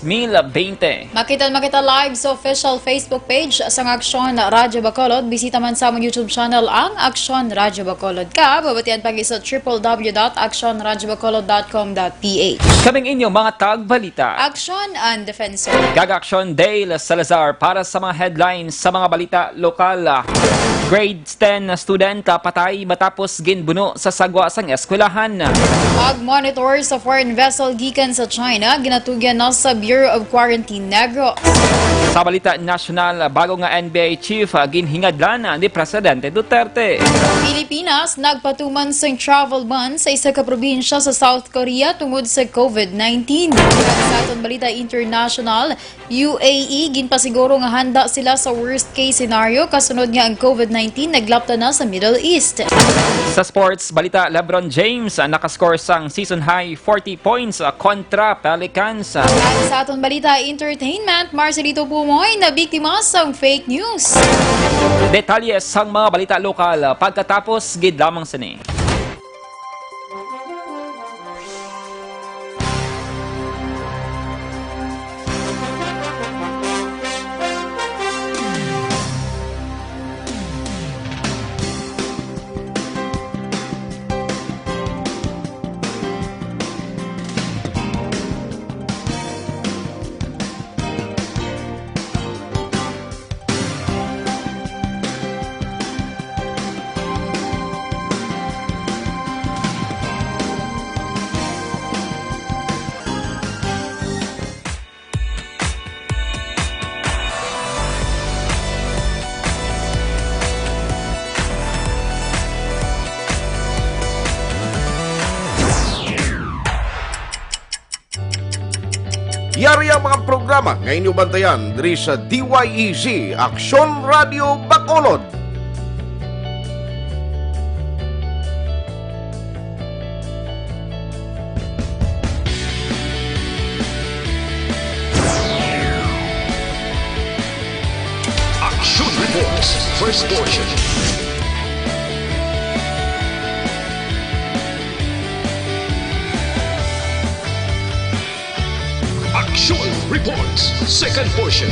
2020. Makita live sa official Facebook page sang Aksyon Radyo Bacolod. Bisita man sa among YouTube channel ang Aksyon Radyo Bacolod ka. Babatian pagi sa www.actionradyobacolod.com.ph. Kaming inyo mga tagbalita. Aksyon and Defensor. Gag-aksyon Dale Salazar para sa mga headlines sa mga balita lokal. Grade 10 na student patay matapos ginbuno sa sagwa sang eskwelahan. Pag-monitor sa foreign vessel gikan sa China, ginatugyan na sa Bureau of Quarantine Negros. Sa balita nasyonal, bago nga NBA chief ginhingadlan ni Presidente Duterte. Pilipinas nagpatuman sa travel ban sa isa ka probinsya sa South Korea tungod sa COVID-19. Sa atong balita international, UAE ginpasiguro nga handa sila sa worst case scenario kasunod nga ang COVID-19 naglapta na sa Middle East. Sa sports balita, LeBron James nakascore sang season high 40 points kontra Pelicans. At sa atong balita entertainment, Marcelito Pumoy na biktima sang fake news. Detalye sang mga balita lokal pagkatapos gid lamang sini. Yari ang mga programa nga inyong bantayan diri sa DYEZ Aksyon Radio Bacolod. Action Reports, first portion. Action Reports, second portion.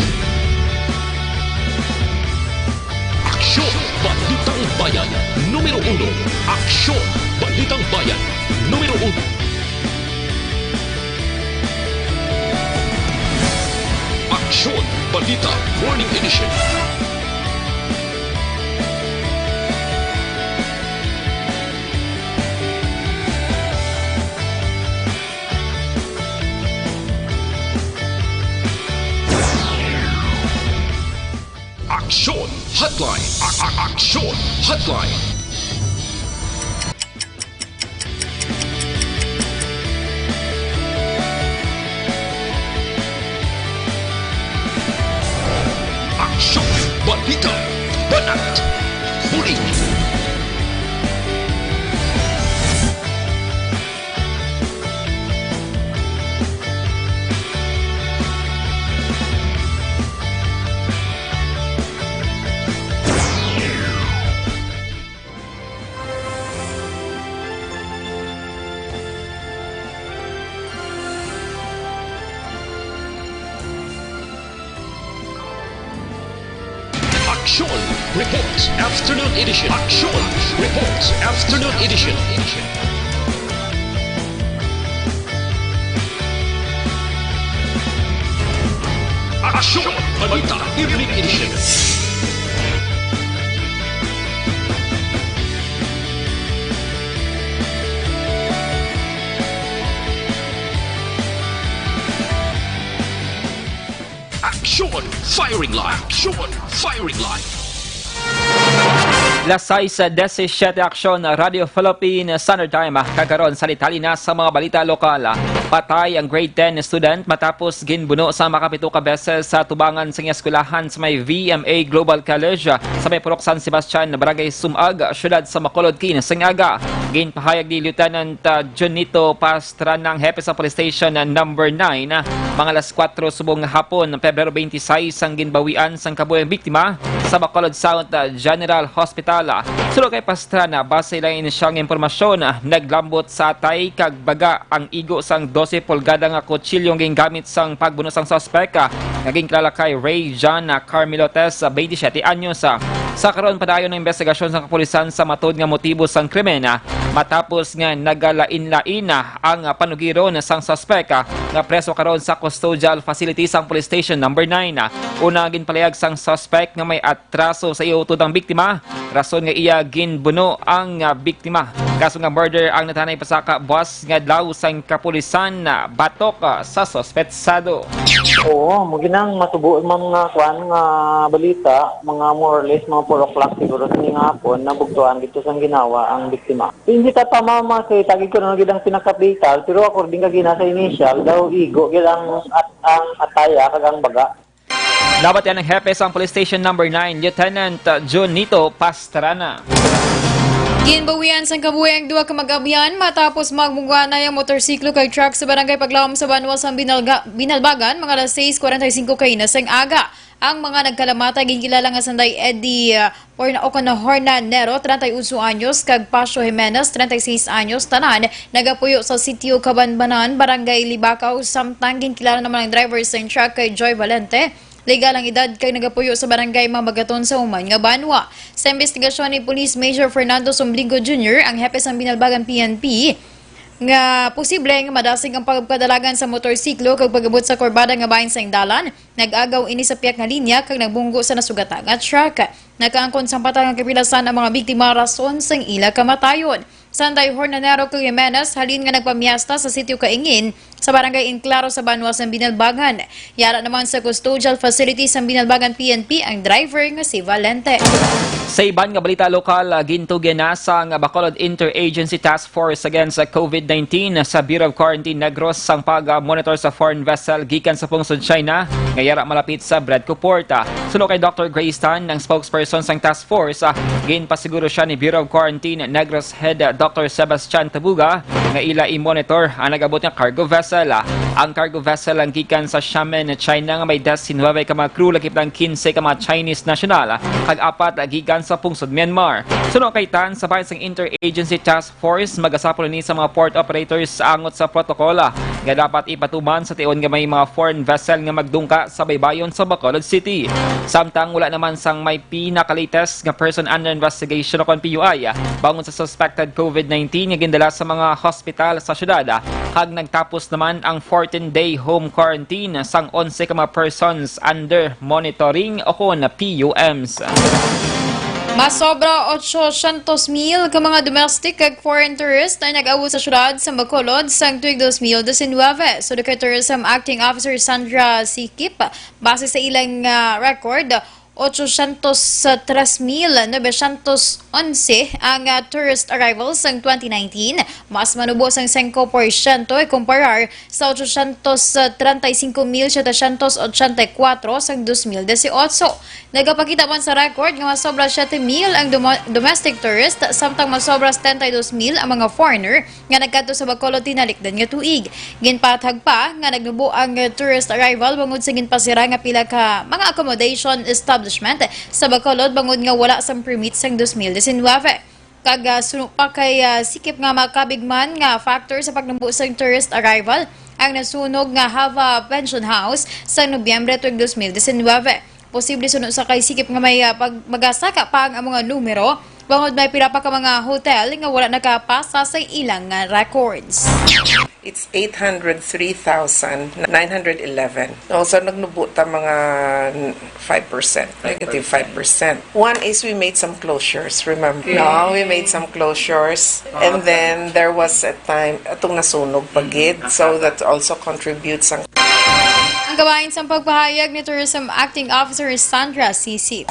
Aksyon Balitang Bayan, numero 1. Aksyon Balitang Bayan, numero 1. Aksyon Balita Morning Edition. Aksyon Hotline. Aksyon Hotline. Aksyon Balita Banat Huli. Action Reports Afternoon Edition. Action Reports Afternoon Edition. Action Balita Evening Edition. Action Firing Line. Action Firing Line. Lasay sa 17 Aksyon Radio Philippine Standard Time kagaron sa litali na sa mga balita lokal. Patay ang grade 10 student matapos ginbuno sa makapito ka beses sa tubangan sa eskwelahan sa may VMA Global College sa may Purok San Sebastian, Barangay Sumag, syudad sa Bacolod, Singaga. Ginpahayag ni Lieutenant Junito Pastrana ng hepe sa Police Station number 9 mga alas 4 subong hapon Pebrero 26 ang ginbawian sang kabuyang biktima sa Bacolod South General Hospital. Sulod kay Pastrana, base lang inisyang impormasyon, naglambot sa atay kag baga ang igo sang 12 pulgada nga kutsilyong gingamit sang pagbuno sang suspect naging kilala kay Ray John Carmilotes, 27 anyos. Sa karon padayon ng investigasyon sa kapulisan sa matud nga motibo sang krimen matapos nga nagalain-lain ang panugiron sang suspect nga preso karon sa custodial facility sang police station number 9. Una ginpalayag sang suspect nga may atraso sa iutud ang biktima, rason nga iya ginbuno ang biktima. Kaso nga murder ang natanay pasaka boss nga adlaw sang kapulisan batok sa suspetsado. Oo, muginang matubuon mga kwan nga balita, mga more or less mga 4 o'clock siguro sa nga hapon nabugtuan dito sang ginawa ang biktima. Hindi ta tama kay tagi ko na gidang pinaka-detail pero according ka gina sa initial daw igo gidang ang ataya kagang baga. Dapat yan ang hepe sa police station number 9, Lieutenant Junito Pastrana. Ginbawian sang kabuhi ang duwa ka mag-abyan matapos magmugana yung motorsiklo kay truck sa barangay Paglawom sa Banwa sa Binalbagan mga alas 6:45 kay nasang aga. Ang mga nagkalamata ginkilala nga sanday Eddie Hornanero, 31 anyos, kag Pasio Jimenez, 36 anyos, tanan nagapuyo sa sitio Kabanbanan, barangay Libacaw, samtang ginkilala naman ang driver sa truck kay Joy Valente. Legal ang edad kay nagapuyo sa barangay Mamagaton sa Uman nga Banwa. Sa investigasyon ni Police Major Fernando Sombligo Jr., ang hepe sa Binalbagan PNP, nga posible nga madasig ang pagkadalagan sa motorsiklo kag pagabot sa kurbada nga bahin sa Ingdalan, nag-agaw ini sa piyak nga linya kag nagbunggo sa nasugata nga truck. Nakaangkon sa patang kapilasan ang mga biktima rason sang ila kamatayon. Sanday Hornanero kag Jimenez halin nga nagpamiesta sa sitio Kaingin sa barangay Inclaro sa Banwa sa Binalbagan. Yara naman sa custodial facility sa Binalbagan PNP ang driver nga si Valente. Sa iban nga balita lokal, gintugyan na sa Bacolod Interagency Task Force Against COVID-19 sa Bureau of Quarantine Negros sang pag-monitor sa foreign vessel gikan sa pungsod China nga yara malapit sa Bradco Port. Suno kay Dr. Grace Tan, ng spokesperson sang task force, ginpasiguro siya ni Bureau of Quarantine Negros Head Dr. Sebastian Tabuga nga ila i-monitor ang nagabot nga cargo vessel. Ang cargo vessel ang gikan sa Xiamen, China nga may 19 ka mga crew lakip ng 15 ka mga Chinese national kag 4 gikan sa pungsod Myanmar. Suno kay Tan, sa bahin sang Interagency Task Force magasapol ni sa mga port operators angot sa protokola nga dapat ipatuman sa tion nga may mga foreign vessel nga magdungka sa baybayon sa Bacolod City. Samtang wala naman sang may pinaka-latest nga person under investigation o PUI bangon sa suspected COVID-19 nga gindala sa mga hospital sa syudad. Kag nagtapos naman ang 14-day home quarantine sang 11 ka mga persons under monitoring o kon PUMs. Masobra 800,000 ka mga domestic kag foreign tourist na nag-awot sa syudad sa Bacolod sang tuig 2019. So, the Tourism Acting Officer Sandra Sikip, base sa ilang record, 803,911 ang tourist arrivals ng 2019, mas manubos ang 5% kumparar sa 835,784 sa 2018. Nagapakita man sa record nga masobra 7,000 ang domestic tourist, samtang masobra 72,000 ang mga foreigner nga nagkadto sa Bacolod tinalikdan nga tuig. Ginpatag pa nga nagnubo ang tourist arrival bangod sa ginpasira nga pila ka mga accommodation establishment sa Bacolod bangod nga wala sang permit sang 2019. Kag suno pa kay sikip nga makabigman nga factor sa pagnubo sang tourist arrival ang nasunog nga Hava Pension House sa Nobyembre 2019. Posible suno sa kay sikip nga may magasaka pa ang mga numero bangod may pila pa ka mga hotel nga wala nakapasa sa ilang records. It's 803,911. Also, nagnubo ta mga 5%, negative 5%. One is we made some closures, remember? No, we made some closures. And then there was a time, itong nasunog pagid. So that also contributes ang Ang gawain sa pagpahayag ni Tourism Acting Officer Sandra Sisip.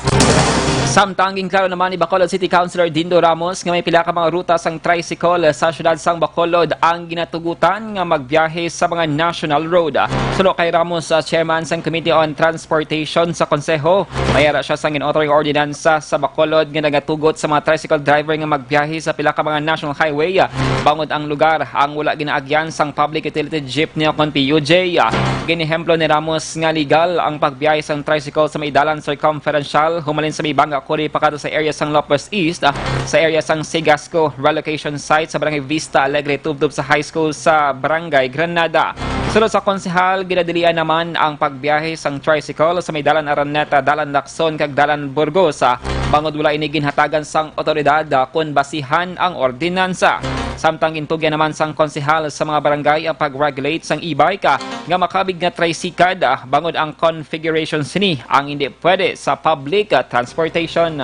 Samtang ginklaro naman ni Bacolod City Councilor Dindo Ramos nga may pila ka mga ruta sang tricycle sa syudad sang Bacolod ang ginatugutan nga magbiyahe sa mga national road. Suno kay Ramos, chairman sang Committee on Transportation sa Konseho, mayara siya sang in-authoring ordinansa sa Bacolod nga nagatugot sa mga tricycle driver nga magbiyahe sa pila ka mga national highway bangod ang lugar ang wala ginaagyan sang public utility jeepney o kon PUJ. Ginihemplo ni Ramos nga legal ang pagbiyahe sang tricycle sa may dalan circumferential humalin sa may Banga kuri pakado sa area sang Lopez East, sa area sang Sigasco relocation site sa Barangay Vista Alegre tubtub sa high school sa Barangay Granada. Sunod sa konsehal, ginadilian naman ang pagbiyahe sang tricycle sa may dalan Araneta, dalan Lacson kag dalan Burgos. Bangod wala ini ginhatagan sang otoridad kun basihan ang ordinansa. Samtang intugyan naman sang konsehal sa mga barangay ang pag-regulate sang e-bike nga makabig nga tricycad bangod ang configuration sini ang hindi pwede sa public transportation.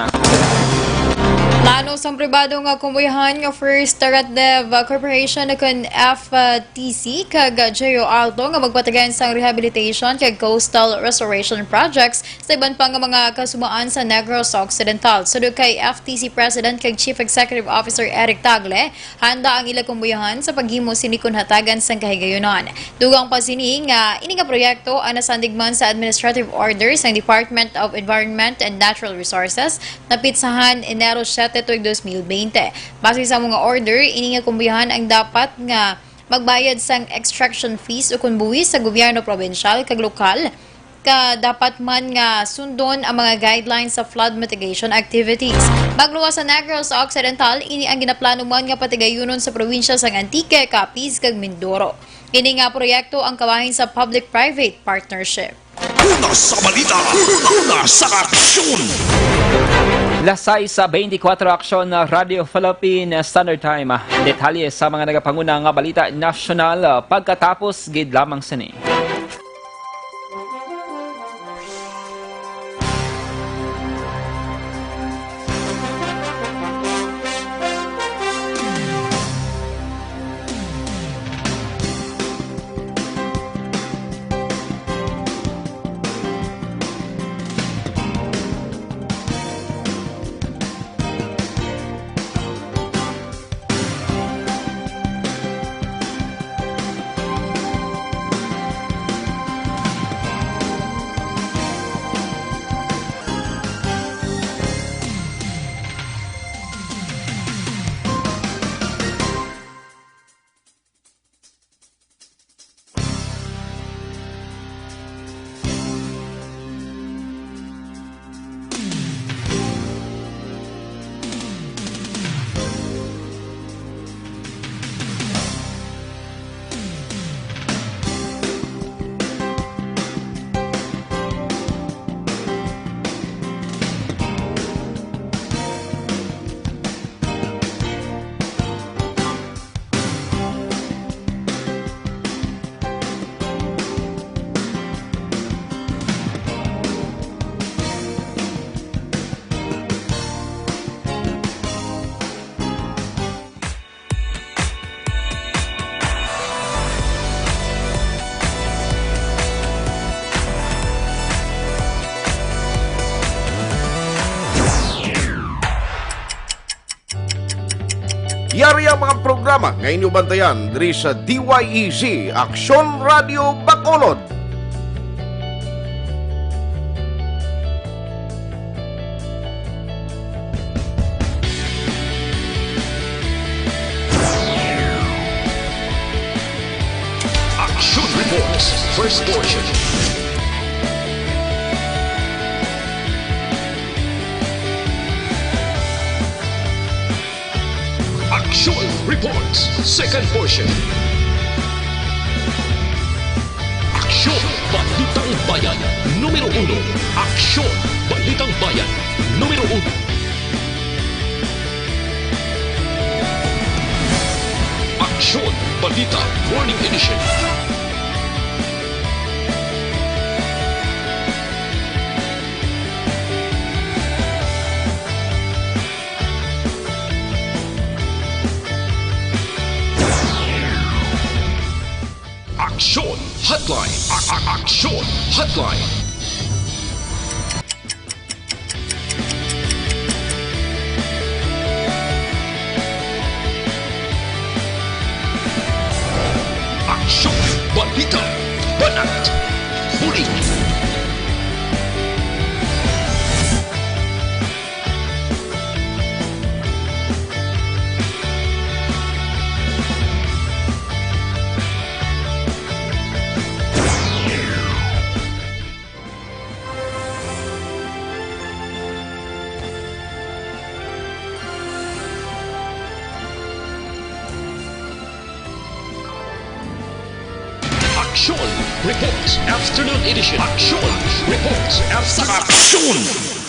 Plano sa pribado nga kumbuyahan nga First Taratdev Corporation kag FTC kag Geo Alto nga magpatagan sang rehabilitation kag coastal restoration projects sa iban pa nga mga kasumaan sa Negros Occidental. Sudod kay FTC President kag Chief Executive Officer Eric Tagle, handa ang ila kumbuyahan sa paghimo sini kun hatagan sang kahigayunan. Dugang pa sini nga ini nga proyekto ang nasandigman sa administrative orders ng Department of Environment and Natural Resources na pitsahan Enero 7 tuig 2020. Base sa mga order, ini nga kumbuyahan ang dapat nga magbayad sang extraction fees o kun buwis sa gobyerno provincial kag lokal ka dapat man nga sundon ang mga guidelines sa flood mitigation activities. Magluwas sa Negros Occidental, ini ang ginaplano man nga patigayunon sa probinsya sang Antique, Capiz kag Mindoro. Ini nga proyekto ang kabahin sa public-private partnership. Una sa balita, una sa aksyon. Lasay sa 24 aksyon na Radio Philippine Standard Time. Detalye sa mga nagapanguna nga balita nasyonal pagkatapos gid lamang sini. Yari ang mga programa nga inyong bantayan diri sa DYEZ Aksyon Radio Bacolod. Action Reports, first portion. Action Reports, second portion. Aksyon Balitang Bayan, numero 1. Aksyon Balitang Bayan, numero 1. Aksyon Balita Morning Edition. Aksyon Hotline. Aksyon Hotline. Aksyon Balita Banat Huli. Action Reports Afternoon Edition. Action Reports Afternoon. Action.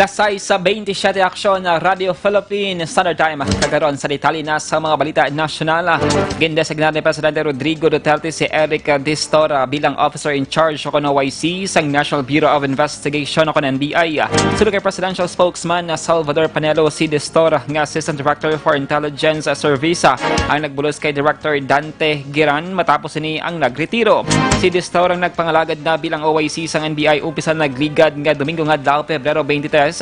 Lasay sa 27 aksyon na Radio Philippine Standard Time kagaron sa detalye na sa mga balita nasyonal. Gindesignado ni Presidente Rodrigo Duterte si Eric Distora bilang Officer in Charge o OIC sa National Bureau of Investigation o NBI. Sunod kay Presidential Spokesman na Salvador Panelo, si Distora nga Assistant Director for Intelligence Service ang nagbulos kay Director Dante Giran matapos ini ang nagretiro. Si Distora ang nagpangalagad na bilang OIC sa NBI umpisa nagligad nga Domingo nga daw Pebrero 23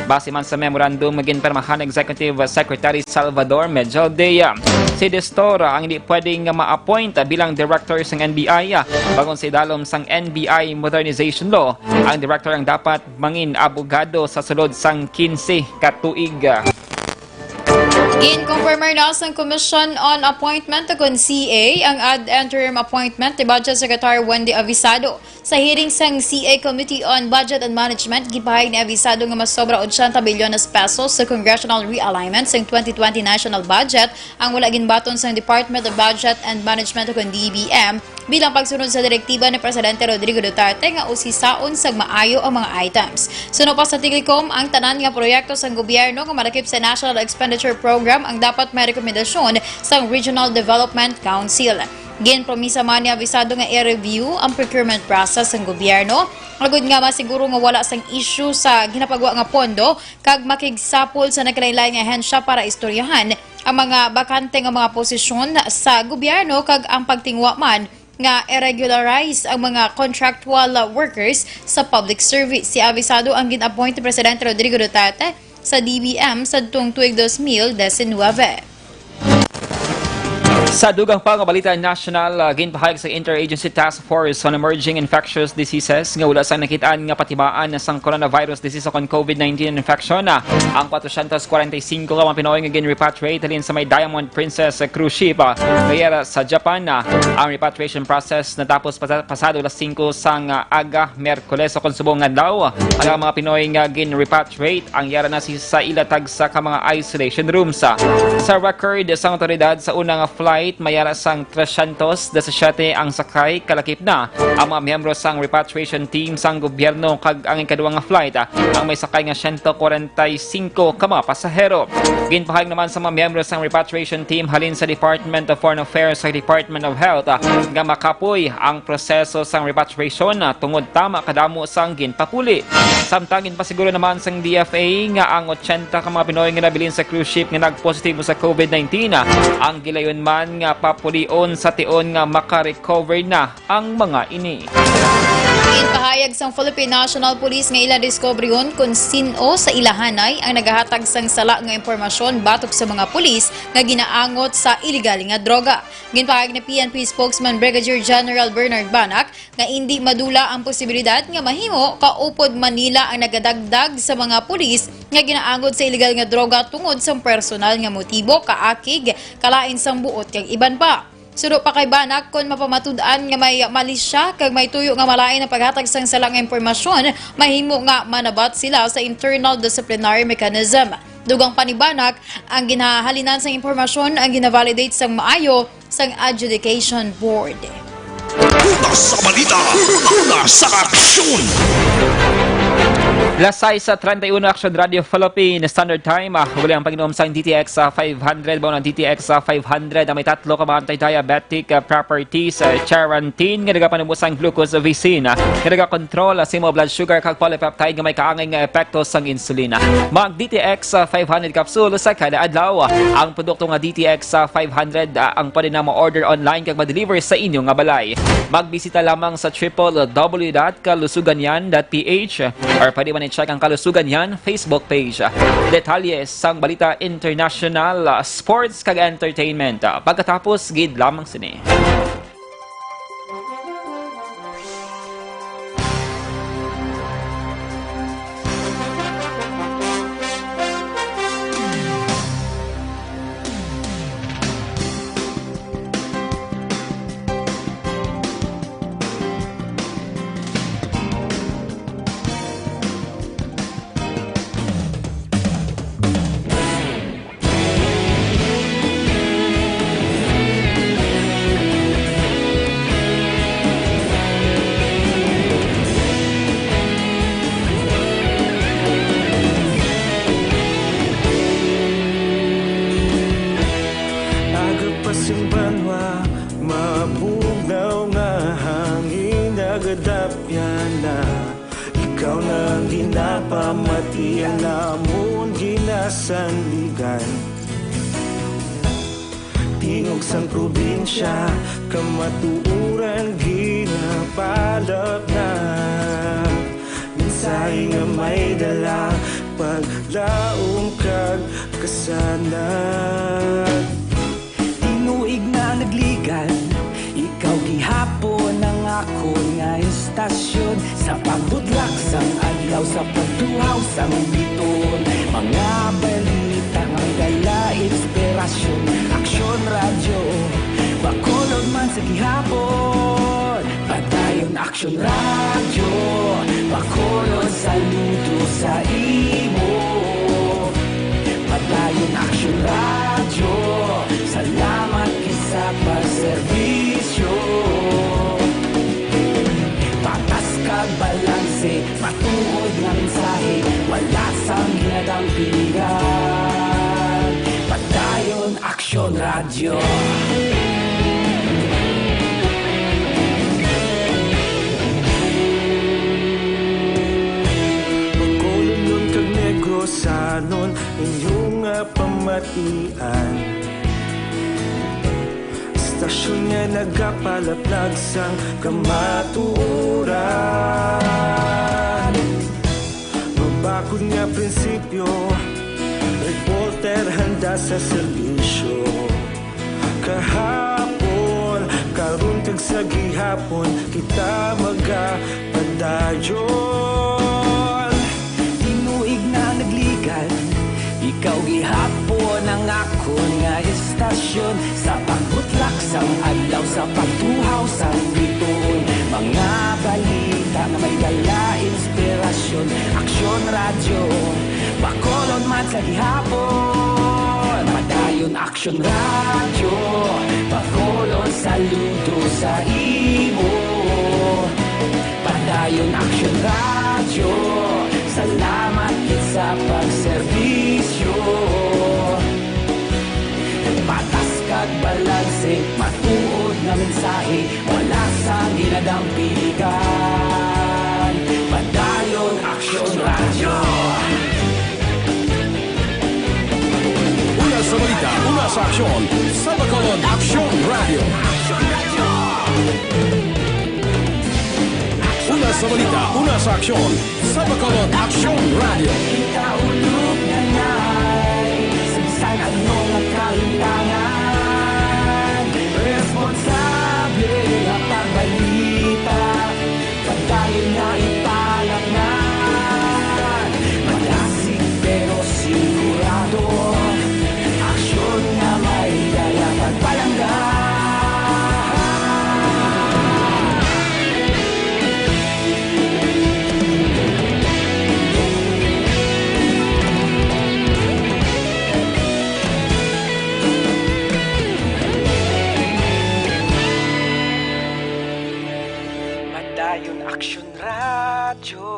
base man sa memorandum maginpermahan Executive Secretary Salvador Medjaldea. Si Distora ang hindi pwedeng ma-appoint bilang director ng NBI bagon sa idalom sang NBI Modernization Law. Ang director ang dapat mangin abogado sa sulod sang 15 ka tuig. Gin-confirmer na sa Commission on Appointment kung CA ang ad interim appointment ni Budget Secretary Wendy Avisado. Sa hearing sang CA Committee on Budget and Management, gipahayag ni Avisado nga mas sobra 80 bilyones pesos sa congressional realignment sa 2020 national budget ang wala ginbaton sa Department of Budget and Management kung DBM bilang pagsunod sa direktiba ni Presidente Rodrigo Duterte nga usisaon sa maayo ang mga items. Suno pa sa Tiglicom ang tanan nga proyekto sa gobyerno nga malakip sa National Expenditure Program ang dapat may rekomendasyon sa Regional Development Council. Ginpromisa man ni Avisado nga i-review ang procurement process ng gobyerno. Agud nga masiguro nga wala sang issue sa ginapagwa nga pondo kag makigsapol sa nagkalain-lain nga ahensya para istoryahan ang mga bakante nga mga posisyon sa gobyerno kag ang pagtingwa man nga i-regularize ang mga contractual workers sa public service. Si Avisado ang gin-appoint ni Presidente Rodrigo Duterte sa DBM sa tuig 2019. Sa dugang pangabalita national, ginpahayag sa Interagency Task Force on Emerging Infectious Diseases nga wala sang nakitaan nga patibaan sang coronavirus disease o COVID-19 infection. Ang 445 ka mga Pinoy nga gin-repatriate halin sa may Diamond Princess cruise ship ngayera sa Japan. Ang repatriation process natapos pasado las 5 sang aga Merkules o konsubong nga daw. Ang mga Pinoy nga gin-repatriate ang yara na sa ilatag sa mga isolation rooms. Sa record sa otoridad sa unang flight mayara sang 317 ang sakay kalakip na ang mga miyembro sang repatriation team sang gobyerno kag ang ikaduhang nga flight ang may sakay nga 145 ka mga pasahero. Ginpahayag naman sa mga miyembro sang repatriation team halin sa Department of Foreign Affairs sa Department of Health nga makapoy ang proseso sang repatriation tungod tama kadamo sang ginpapuli. Samtang ginpasiguro naman sang DFA nga ang 80 ka mga Pinoy nga nabilin sa cruise ship nga nagpositibo sa COVID-19 ang gilayon man nga papulion sa tion nga makarecover na ang mga ini. Pahayag sang Philippine National Police nga ila discoveryon kung sino sa ilahanay ang nagahatag sang sala nga impormasyon batok sa mga pulis nga ginaangot sa iligal nga droga. Ginpahayag ni PNP spokesman Brigadier General Bernard Banac nga hindi madula ang posibilidad nga mahimo kaupod Manila ang nagadagdag sa mga pulis nga ginaangot sa iligal nga droga tungod sa personal nga motibo, kaakig, kalain sang buot kag iban pa. Suro pa kay Banac kung mapamatud-an nga may mali siya kag may tuyo nga malain ang paghatag sang salang impormasyon, mahimo nga manabat sila sa internal disciplinary mechanism. Dugang pa ni Banac, ang ginahalinan sang impormasyon ang ginavalidate sang maayo sang adjudication board. Una sa balita, una sa aksyon. Lasay sa 31 Action Radio Philippine Standard Time. Huli ang pag-inom sa DTX 500. Baon ang DTX 500 na may tatlo ka mga anti-diabetic properties. Charantin, nga nagapanubos ang glucose vicin. Nga nagakontrol sa imo blood sugar kag polypeptide nga may kaangay nga epekto sang insulina. Mag DTX 500 capsule sa kada adlaw. Ang produkto nga DTX 500 ang pwede na ma-order online kag ma-deliver sa inyo nga balay. Magbisita lamang sa www.kalusuganyan.ph or pwede man i-check ang Kalusugan Yan Facebook page. Detalye sang balita international, sports kag entertainment. Pagkatapos, gid lamang sini. sing banwa mabugnaw nga hangin nagadapyan na ikaw na ginapamatian namon ginasandigan tingog sang probinsya kamatuuran ginapalap na minsay nga may dala paglaong kag kasanag tinuig na nagligan ikaw gihapon ang ako nga istasyon sa pagbutlak sang adlaw sa pagtuhaw sang biton mga balita nga dala inspirasyon aksyon radyo bakolod man sa gihapon padayon aksyon radyo bakolod saludo sa imo padayon aksyon radyo salamat kisa pagserbisyo patas kag balanse matuod nga mensahe wala sang ginadampigan padayon aksyon radyo magkulong nun kag negosanon inyong pamatian istasyon nga nagapalaplag sang kamatuoran mabakod nga prinsipyo reporter handa sa serbisyo kahapon karon kag sa gihapon kita magapadayon tinuig na nagligan ikaw gihapon ang ako nga istasyon sa pagbutlak sang adlaw sa pagtuhaw sang biton mga balita na may dala inspirasyon aksyon radyo bakolod man sa gihapon padayon aksyon radyo bakolod saludo sa imo padayon aksyon radyo salamat kit sa pagserbisyo patas kag balanse matuod nga mensahe wala sang ginadampigan padayon aksyon radyo Una sa balita, una sa aksyon, sa Bacolod Aksyon Radio. Una sa balita, una sa aksyon, sa Bacolod Aksyon Radio. Ikaulog na na'y Sinsan ano nga kalintangan Responsable nga pagbalita Pagdayon na ipalak na Malasig pero sigurado Aksyon nga may dala pagpalanggan Padayon aksyon radyo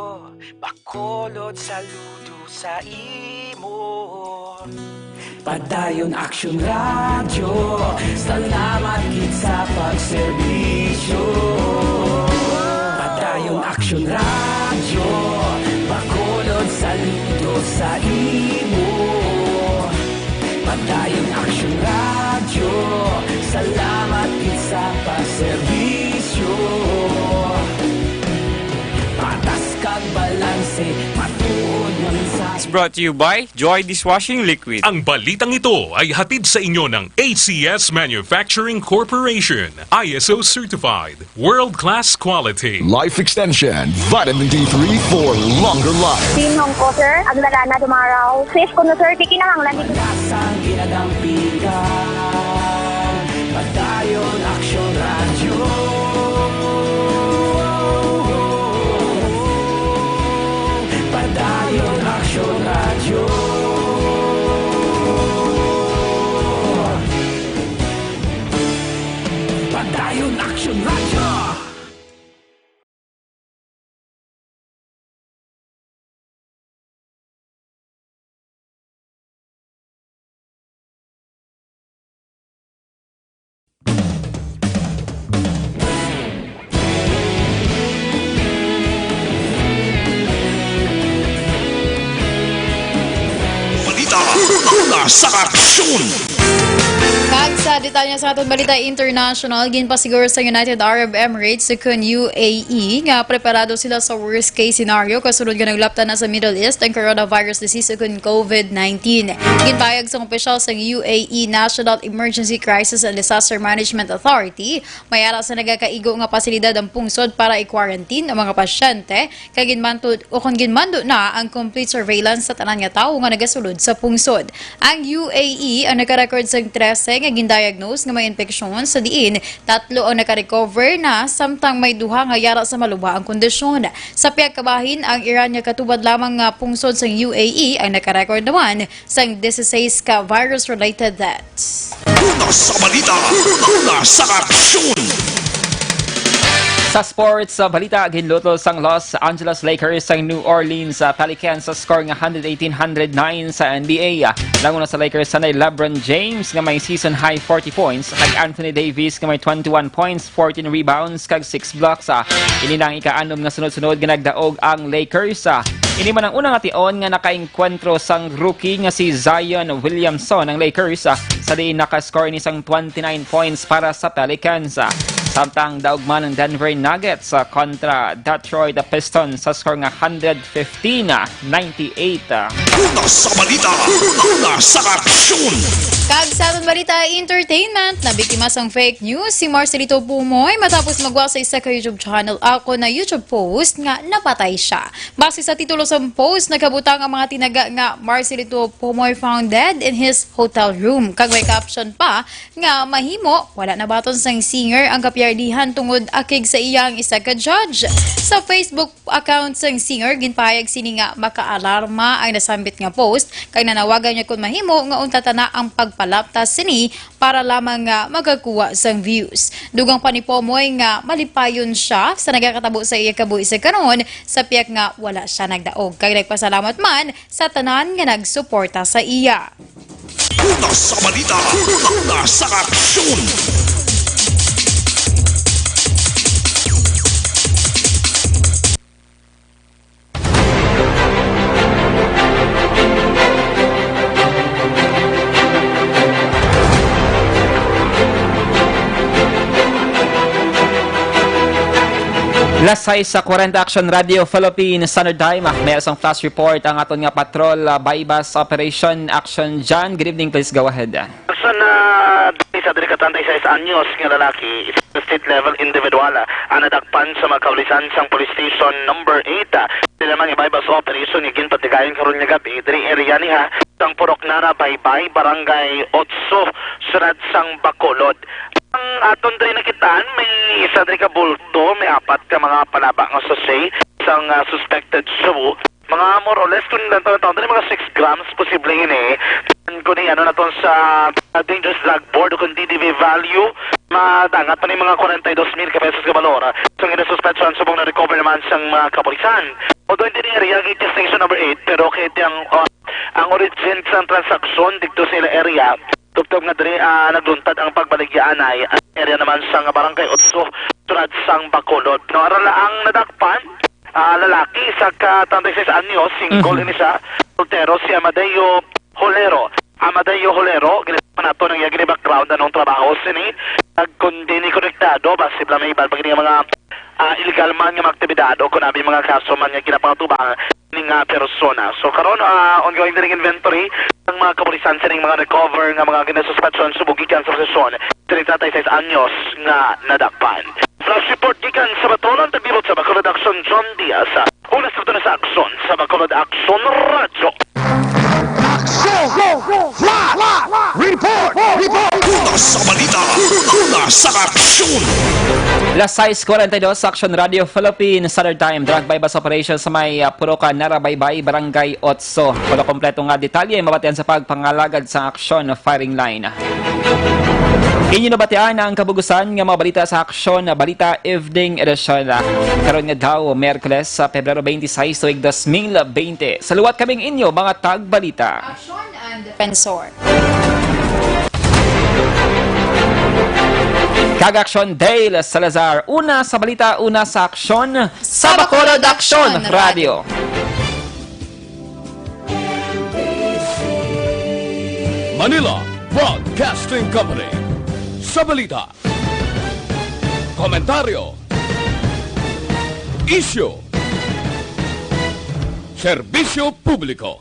bakolod saludo sa imo padayon aksyon radyo salamat kit sa pagserbisyo padayon aksyon radyo bakolod saludo sa imo padayon aksyon radyo salamat kit sa pagserbisyo patas kag balanse matuod nga mensahe It's brought to you by Joy Dishwashing Liquid. Ang balitang ito ay hatid sa inyo ng ACS Manufacturing Corporation. ISO certified. World-class quality. Life Extension, Vitamin D3 for longer life. Sinong ko, sir? Agdala na dumaraw. Safe ko na, sir. Di kinahanglan dito. Lasang ginadampigan padayon aksyon radyo padayon aksyon radyo padayon aksyon radyo Una sa aksyon! Kag sa detalye sa aton balita international, ginpasiguro sa United Arab Emirates sukun UAE nga preparado sila sa worst case scenario kasunod nga naglaptan na sa Middle East ang coronavirus disease sukun COVID-19. Ginpayag sa opisyal sa UAE National Emergency Crisis and Disaster Management Authority, mayara sa nagakaigo nga pasilidad ang pungsod para i-quarantine ang mga pasyente kag ginmando na ang complete surveillance sa tanan nga tawo nga nagasulod sa pungsod. Ang UAE ang nakarecord sa 13 nga gindiagnose nga may infeksyon sa diin, 3 ang nakarecover na samtang may 2 nga yara sa maluba ang kondisyon. Sa piyag kabahin, ang Iran nga katubad lamang nga pungsod sa UAE ang nakarecord naman sa 16 ka virus-related deaths. Una sa balita! Una sa aksyon! Sa sports, sa balita, ginluto sang Los Angeles Lakers ang New Orleans Pelicans sa score nga 118-109 sa NBA. Languna sa Lakers sanay LeBron James nga may season high 40 points, kag Anthony Davis nga may 21 points, 14 rebounds kag 6 blocks. Ini lang ika-anom nga sunod-sunod nga nagdaog ang Lakers. Ini man ang unang ation nga nakaengkwentro sang rookie nga si Zion Williamson ng Lakers sa diin nakascore ni sang 29 points para sa Pelicans. Samtang daugman ng Denver Nuggets kontra Detroit Pistons sa score nga 115-98. Una sa balita! Una sa aksyon! Kag sa aton balita entertainment, na biktima sang fake news si Marcelito Pumoy matapos magwa sa isa ka YouTube channel ako na YouTube post nga napatay siya. Base sa titulo sa post, nakabutang ang mga tinaga nga Marcelito Pumoy found dead in his hotel room. Kag may caption pa nga mahimo wala na baton sang singer ang kapyardihan tungod akig sa iyang isa ka judge. Sa Facebook account sang singer, ginpahayag sini nga makaalarma ang nasambit nga post kag nanawagan niya kung mahimo nga untata na ang pagpalaptas sini para lamang nga magakuha sang views. Dugang pa ni Pomoy nga malipayon siya sa nagakatabo sa iya kabuhi sa karon sa piyak nga wala siya nagdaog. Kag nagpasalamat man sa tanan nga nagsuporta sa iya. Una sa balita! Una sa aksyon! Lasay sa 40 Action Radio Philippines Standard Time. May isang flash report ang aton nga patrol bypass operation action dyan. Good evening, please go ahead. Sa sa delikatantay sa anyos nga lalaki, state level individual, nadakpan sa magkaulisan sang police station number 8. Sila mga bypass operation, igin patigayon karon nga gabi, diri area niha, sang Purok Nara, Baybay, Barangay 8, Surad sang Bacolod. Ang aton diri nakitaan, may isa diri ka bulto, may 4 ka mga palaba nga sachet, isang suspected subo. Mga more or less, kung nataon diri mga 6 grams, posible ini. Kung ano na to sa dangerous drug board o kung DDV value, madangat pa ni mga 42,000 pesos ka valor. So, nga nasuspetsyon subong na-recover naman sang mga kapulisan. Although hindi rin area, gate station number 8, pero kahit ang origin sa transaksyon dito sa area, tugtog nga diri nagluntad ang pagbaligyaan ay ang area naman sa Barangay 8, Surad sang Bacolod. No, arala ang nadakpan, lalaki sa ka-36 anyos, single ini siya, soltero, si Amadeo Holero. Amadeo Holero, ginagawa na ito ng yagin background anong trabaho sini. Kundi ni konektado, basi lang may ibang mga illegal man nga aktibidad o kung nabi mga kaso man nga kinapangtubang ng persona. So karon ongoing din inventory ng mga kapulisan sa mga recover nga mga ginasuspetsyon subugikan sa posisyon. 36 anyos nga nadakpan. Flash report gikan sa Batolan, tagbibot sa Bacolod Action John Diaz. Una sa aksyon sa Bacolod Action Radio. Report! Una sa balita! Una sa aksyon! Lasay 42 Action Radio Philippines Standard Time. Drug bypass operation sa may Purok Nara, Baybay, Barangay 8. Wala kompleto nga detalye mabatian sa pagpangalagad sa aksyon firing line. Inyo nabatian ang kabugusan nga mga balita sa aksyon na balita evening edition. Karon nga daw Miyerkules sa Pebrero 26 tuig 2020. Saluwat kaming inyo mga tagbalita. Action and Defensor. Kag-aksyon Dale Salazar. Una sa balita, una sa aksyon sa Bacolod Action Radio. Manila Broadcasting Company. Sa balita, komentaryo, isyu, serbisyo publiko.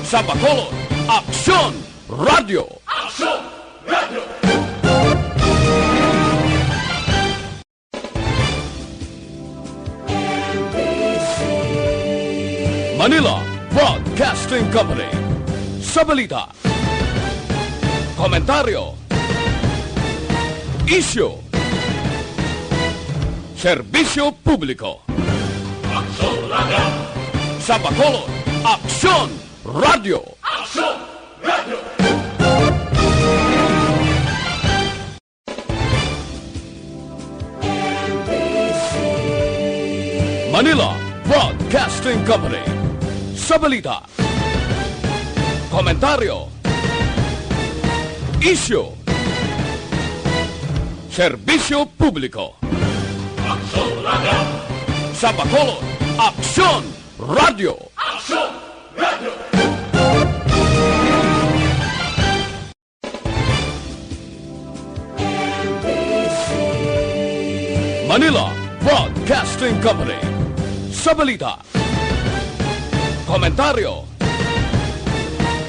Sa Bacolod, Aksyon Radio. Manila Broadcasting Company. Sa balita, komentaryo, isyu, serbisyo publiko. Sa Bacolod, Aksyon Radio. Manila Broadcasting Company. Sa balita, komentaryo, isyu, serbisyo publiko. Sa Bacolod, Aksyon Radio. Manila Broadcasting Company. Sa balita, komentaryo,